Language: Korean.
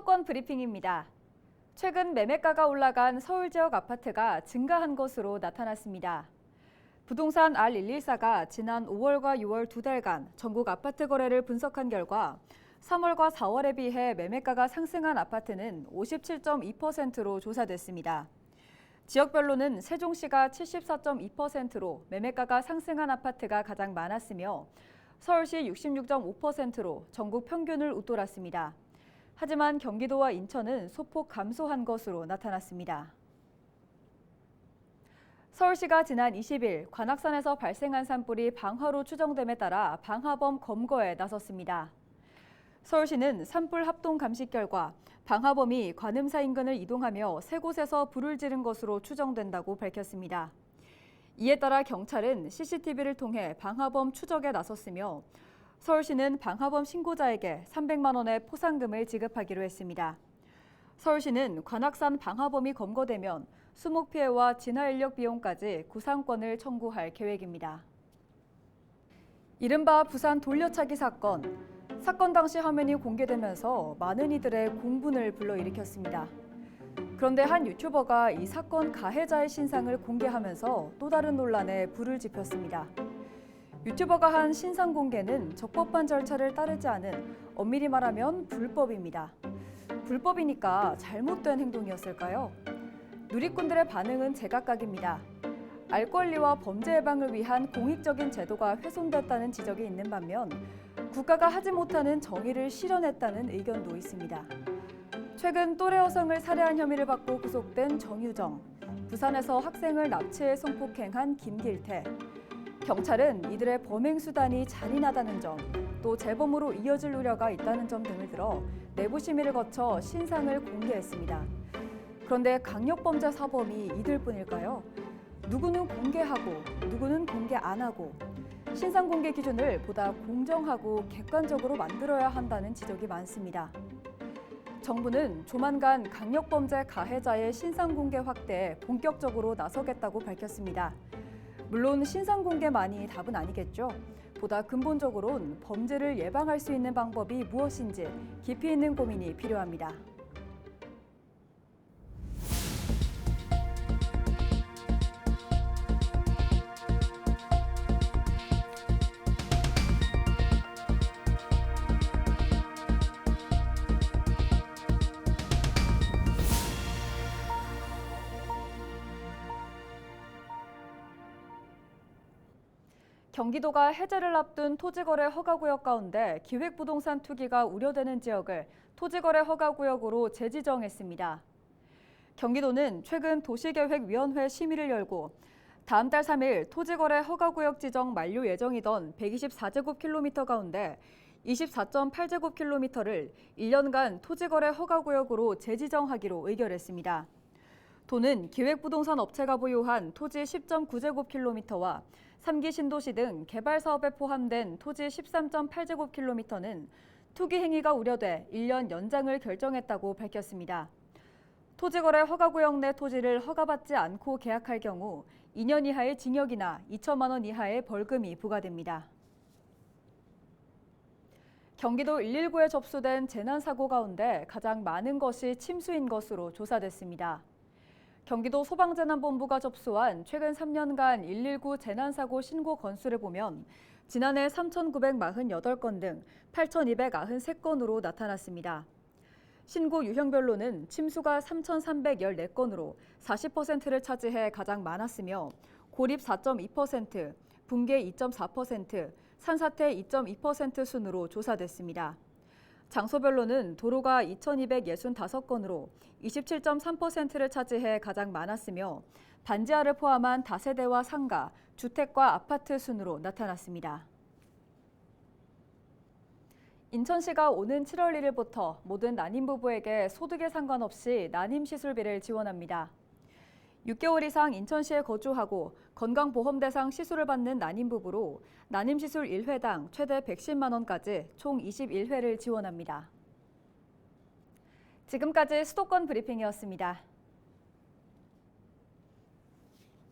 수도권 브리핑입니다. 최근 매매가가 올라간 서울 지역 아파트가 증가한 것으로 나타났습니다. 부동산 R114가 지난 5월과 6월 두 달간 전국 아파트 거래를 분석한 결과 3월과 4월에 비해 매매가가 상승한 아파트는 57.2%로 조사됐습니다. 지역별로는 세종시가 74.2%로 매매가가 상승한 아파트가 가장 많았으며 서울시 66.5%로 전국 평균을 웃돌았습니다. 하지만 경기도와 인천은 소폭 감소한 것으로 나타났습니다. 서울시가 지난 20일 관악산에서 발생한 산불이 방화로 추정됨에 따라 방화범 검거에 나섰습니다. 서울시는 산불 합동 감식 결과 방화범이 관음사 인근을 이동하며 세 곳에서 불을 지른 것으로 추정된다고 밝혔습니다. 이에 따라 경찰은 CCTV를 통해 방화범 추적에 나섰으며 서울시는 방화범 신고자에게 300만 원의 포상금을 지급하기로 했습니다. 서울시는 관악산 방화범이 검거되면 수목 피해와 진화 인력 비용까지 구상권을 청구할 계획입니다. 이른바 부산 돌려차기 사건. 사건 당시 화면이 공개되면서 많은 이들의 공분을 불러일으켰습니다. 그런데 한 유튜버가 이 사건 가해자의 신상을 공개하면서 또 다른 논란에 불을 지폈습니다. 유튜버가 한 신상 공개는 적법한 절차를 따르지 않은 엄밀히 말하면 불법입니다. 불법이니까 잘못된 행동이었을까요? 누리꾼들의 반응은 제각각입니다. 알 권리와 범죄 예방을 위한 공익적인 제도가 훼손됐다는 지적이 있는 반면 국가가 하지 못하는 정의를 실현했다는 의견도 있습니다. 최근 또래 여성을 살해한 혐의를 받고 구속된 정유정, 부산에서 학생을 납치해 성폭행한 김길태, 경찰은 이들의 범행 수단이 잔인하다는 점, 또 재범으로 이어질 우려가 있다는 점 등을 들어 내부 심의를 거쳐 신상을 공개했습니다. 그런데 강력범죄 사범이 이들뿐일까요? 누구는 공개하고 누구는 공개 안 하고 신상 공개 기준을 보다 공정하고 객관적으로 만들어야 한다는 지적이 많습니다. 정부는 조만간 강력범죄 가해자의 신상 공개 확대에 본격적으로 나서겠다고 밝혔습니다. 물론 신상 공개만이 답은 아니겠죠. 보다 근본적으론 범죄를 예방할 수 있는 방법이 무엇인지 깊이 있는 고민이 필요합니다. 경기도가 해제를 앞둔 토지거래 허가구역 가운데 기획부동산 투기가 우려되는 지역을 토지거래 허가구역으로 재지정했습니다. 경기도는 최근 도시계획위원회 심의를 열고 다음 달 3일 토지거래 허가구역 지정 만료 예정이던 124제곱킬로미터 가운데 24.8제곱킬로미터를 1년간 토지거래 허가구역으로 재지정하기로 의결했습니다. 도는 기획부동산 업체가 보유한 토지 10.9제곱킬로미터와 3기 신도시 등 개발 사업에 포함된 토지 13.8제곱킬로미터는 투기 행위가 우려돼 1년 연장을 결정했다고 밝혔습니다. 토지거래 허가구역 내 토지를 허가받지 않고 계약할 경우 2년 이하의 징역이나 2천만 원 이하의 벌금이 부과됩니다. 경기도 119에 접수된 재난사고 가운데 가장 많은 것이 침수인 것으로 조사됐습니다. 경기도 소방재난본부가 접수한 최근 3년간 119 재난사고 신고 건수를 보면 지난해 3,948건 등 8,293건으로 나타났습니다. 신고 유형별로는 침수가 3,314건으로 40%를 차지해 가장 많았으며 고립 4.2%, 붕괴 2.4%, 산사태 2.2% 순으로 조사됐습니다. 장소별로는 도로가 2,265건으로 27.3%를 차지해 가장 많았으며 반지하를 포함한 다세대와 상가, 주택과 아파트 순으로 나타났습니다. 인천시가 오는 7월 1일부터 모든 난임 부부에게 소득에 상관없이 난임 시술비를 지원합니다. 6개월 이상 인천시에 거주하고 건강보험 대상 시술을 받는 난임 부부로 난임 시술 1회당 최대 110만 원까지 총 21회를 지원합니다. 지금까지 수도권 브리핑이었습니다.